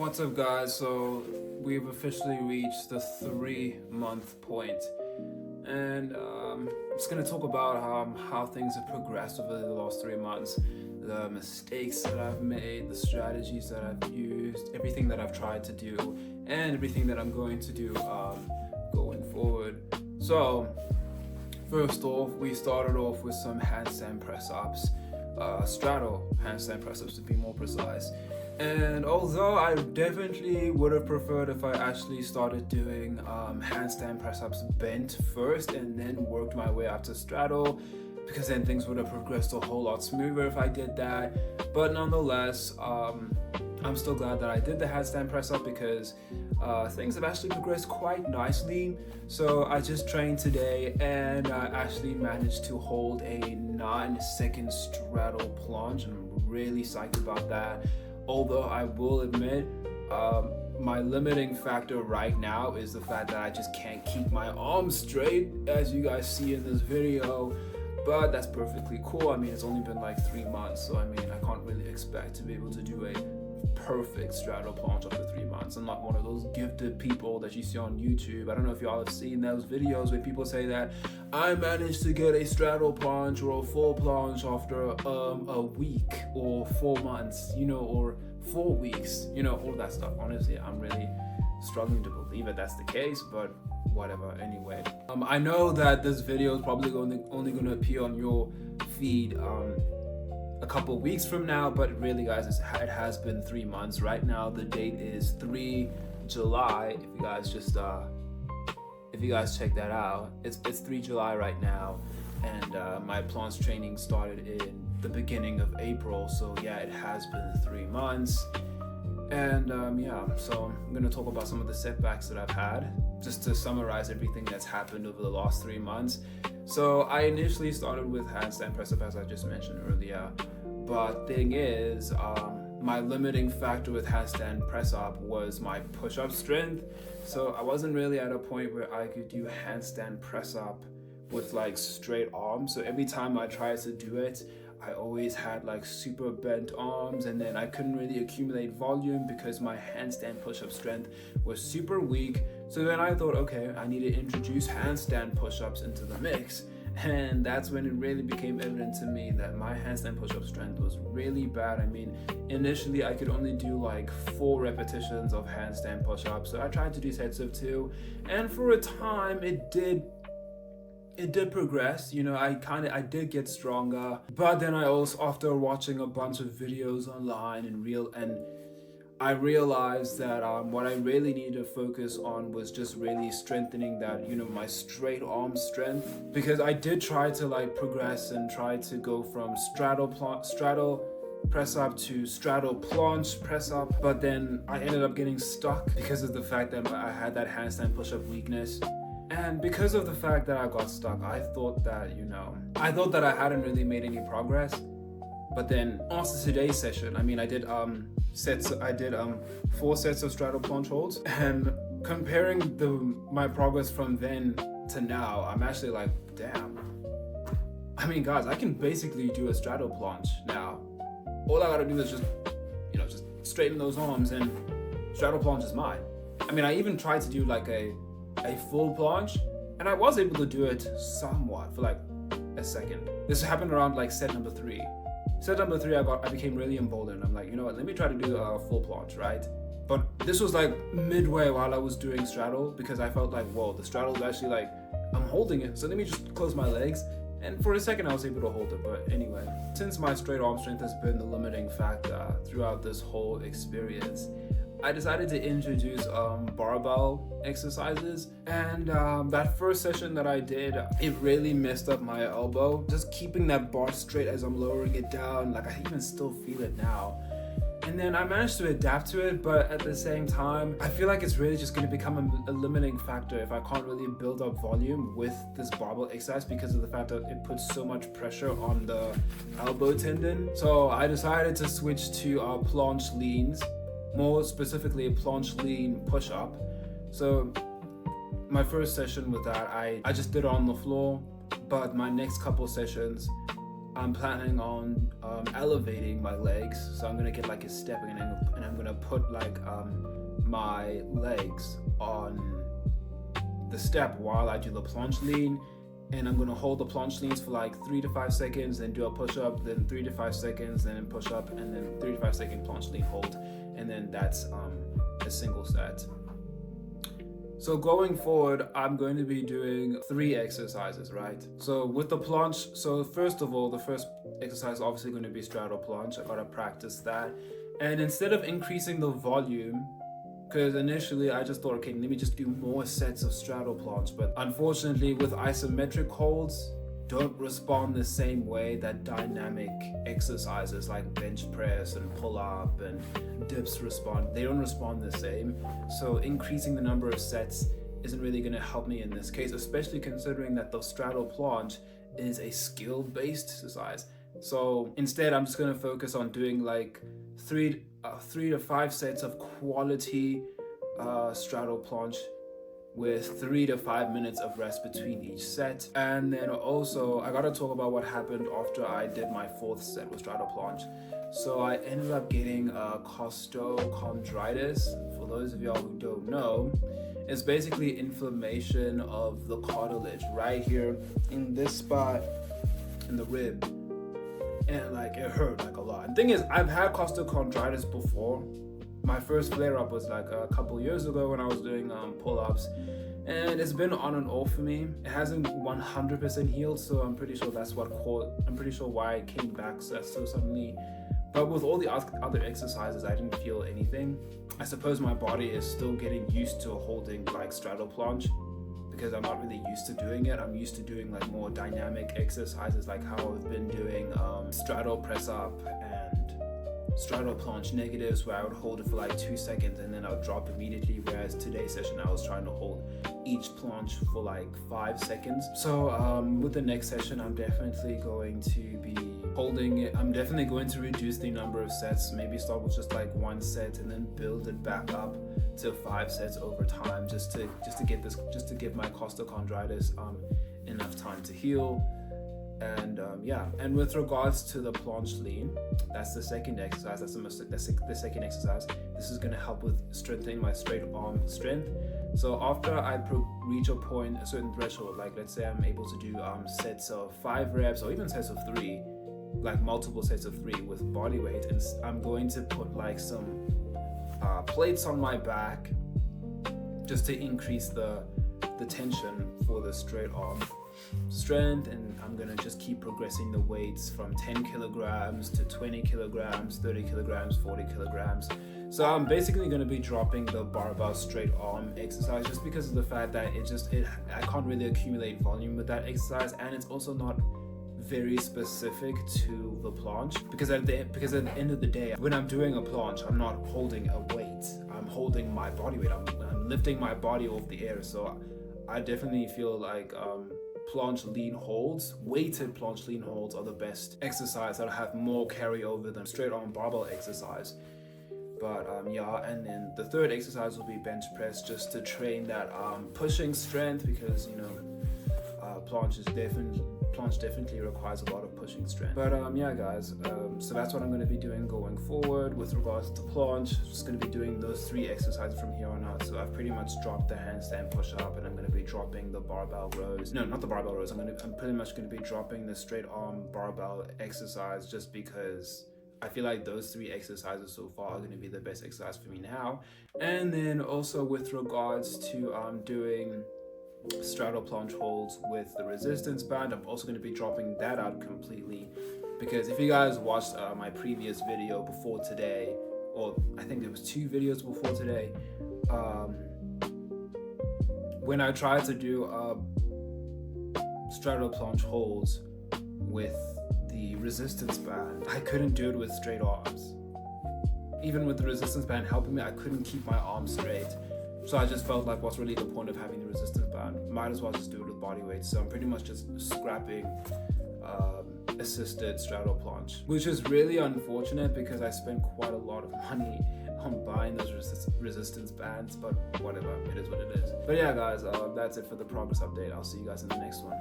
What's up, guys? So we've officially reached the 3-month point, and I'm just gonna talk about how things have progressed over the last 3 months, the mistakes that I've made, the strategies that I've used, everything that I've tried to do, and everything that I'm going to do going forward. So first off, we started off with some handstand press-ups, straddle handstand press-ups to be more precise. And although I definitely would have preferred if I actually started doing handstand press-ups bent first and then worked my way up to straddle, because then things would have progressed a whole lot smoother if I did that. But nonetheless, I'm still glad that I did the handstand press-up because things have actually progressed quite nicely. So I just trained today and I actually managed to hold a 9-second straddle planche. I'm really psyched about that. Although I will admit, my limiting factor right now is the fact that I just can't keep my arms straight, as you guys see in this video. But that's perfectly cool. I mean, it's only been like 3 months, so I mean, I can't really expect to be able to do a perfect straddle planche after 3 months. I'm not one of those gifted people that you see on YouTube. I don't know if y'all have seen those videos where people say that I managed to get a straddle planche or a full planche after a week or 4 months, or 4 weeks, all that stuff. Honestly, I'm really struggling to believe that that's the case, but whatever. Anyway, I know that this video is probably only going to appear on your feed a couple weeks from now, but really, guys, it has been 3 months. Right now the date is 3 July. If you guys check that out, it's 3 July right now, and my planche training started in the beginning of April, so yeah, it has been 3 months. And so I'm gonna talk about some of the setbacks that I've had, just to summarize everything that's happened over the last 3 months. So I initially started with handstand press-up, as I just mentioned earlier, but thing is, my limiting factor with handstand press-up was my push-up strength. So I wasn't really at a point where I could do handstand press-up with like straight arms. So every time I tried to do it, I always had like super bent arms, and then I couldn't really accumulate volume because my handstand push-up strength was super weak. So then I thought, okay, I need to introduce handstand push-ups into the mix. And that's when it really became evident to me that my handstand push-up strength was really bad. I mean, initially I could only do like 4 repetitions of handstand push-ups. So I tried to do sets of 2, and for a time it did progress. I did get stronger, but then I also, after watching a bunch of videos online I realized that what I really needed to focus on was just really strengthening that, my straight arm strength, because I did try to like progress and try to go from straddle press up to straddle planche press up, but then I ended up getting stuck because of the fact that I had that handstand push-up weakness. And because of the fact that I got stuck, I thought that I hadn't really made any progress. But then after today's session, I did 4 sets of straddle planche holds, and comparing my progress from then to now, I'm actually like, damn. Guys, I can basically do a straddle planche now. All I gotta do is just straighten those arms, and straddle planche is mine. I even tried to do like a full planche, and I was able to do it somewhat for like a second. This happened around like set number 3. Set number 3, I became really emboldened. I'm like, you know what, let me try to do a full planche, right? But this was like midway while I was doing straddle, because I felt like, whoa, the straddle is actually like, I'm holding it, so let me just close my legs. And for a second I was able to hold it. But anyway, since my straight arm strength has been the limiting factor throughout this whole experience, I decided to introduce barbell exercises, and that first session that I did, it really messed up my elbow. Just keeping that bar straight as I'm lowering it down, like I even still feel it now. And then I managed to adapt to it, but at the same time, I feel like it's really just going to become a limiting factor if I can't really build up volume with this barbell exercise, because of the fact that it puts so much pressure on the elbow tendon. So I decided to switch to planche leans. More specifically, a planche lean push-up. So my first session with that, I just did it on the floor, but my next couple sessions, I'm planning on elevating my legs. So I'm gonna get like a stepping angle, and I'm gonna put like my legs on the step while I do the planche lean. And I'm gonna hold the planche leans for like 3 to 5 seconds, then do a push up, then 3 to 5 seconds, then push up, and then 3 to 5 second planche lean hold, and then that's a single set. So going forward, I'm going to be doing 3 exercises, right? So with the planche, so first of all, the first exercise is obviously going to be straddle planche. I gotta practice that, and instead of increasing the volume, because initially I just thought, okay, let me just do more sets of straddle planche, but unfortunately with isometric holds don't respond the same way that dynamic exercises like bench press and pull up and dips respond. They don't respond the same. So increasing the number of sets isn't really going to help me in this case, especially considering that the straddle planche is a skill-based exercise. So instead I'm just going to focus on doing like 3 to 5 sets of quality straddle planche with 3 to 5 minutes of rest between each set. And then also I gotta talk about what happened after I did my 4th set with straddle planche. So I ended up getting costochondritis. For those of y'all who don't know, it's basically inflammation of the cartilage right here in this spot in the rib, and like it hurt like a lot. And thing is, I've had costochondritis before. My first flare-up was like a couple years ago when I was doing pull-ups, and it's been on and off for me. It hasn't 100% healed, so I'm pretty sure why it came back so suddenly. But with all the other exercises, I didn't feel anything. I suppose my body is still getting used to holding like straddle planche, because I'm not really used to doing it. I'm used to doing like more dynamic exercises, like how I've been doing straddle press up and straddle planche negatives, where I would hold it for like 2 seconds and then I would drop immediately, whereas today's session I was trying to hold each planche for like 5 seconds. So with the next session, I'm definitely going to be holding it. I'm definitely going to reduce the number of sets, maybe start with just like 1 set and then build it back up to 5 sets over time, just to give my costochondritis enough time to heal. And and with regards to the planche lean, that's the second exercise. That's the second exercise. This is going to help with strengthening my straight arm strength. So after I reach a certain threshold, like let's say I'm able to do sets of 5 reps or even sets of 3, like multiple sets of 3 with body weight, and I'm going to put like some plates on my back just to increase the tension for the straight arm strength. And I'm gonna just keep progressing the weights from 10 kilograms to 20 kilograms, 30 kilograms, 40 kilograms. So I'm basically gonna be dropping the barbell straight arm exercise, just because of the fact that I can't really accumulate volume with that exercise, and it's also not very specific to the planche, because at the end of the day, when I'm doing a planche, I'm not holding a weight, I'm holding my body weight, I'm lifting my body off the air. So I definitely feel like planche lean holds, weighted planche lean holds are the best exercise that have more carryover than straight arm barbell exercise. But and then the third exercise will be bench press, just to train that pushing strength, because planche definitely requires a lot of pushing strength. But guys, so that's what I'm going to be doing going forward with regards to planche. Just going to be doing those 3 exercises from here on out. So I've pretty much dropped the handstand push up, and I'm going to be dropping the barbell rows. No, not the barbell rows. I'm pretty much going to be dropping the straight arm barbell exercise, just because I feel like those 3 exercises so far are going to be the best exercise for me now. And then also with regards to doing straddle planche holds with the resistance band, I'm also going to be dropping that out completely, because if you guys watched my previous video before today, or I think there was 2 videos before today, when I tried to do straddle planche holds with the resistance band, I couldn't do it with straight arms. Even with the resistance band helping me, I couldn't keep my arms straight. So I just felt like, what's really the point of having the resistance band? Might as well just do it with body weight. So I'm pretty much just scrapping assisted straddle planche, which is really unfortunate, because I spent quite a lot of money on buying those resistance bands, but whatever, it is what it is. But yeah guys, that's it for the progress update. I'll see you guys in the next one.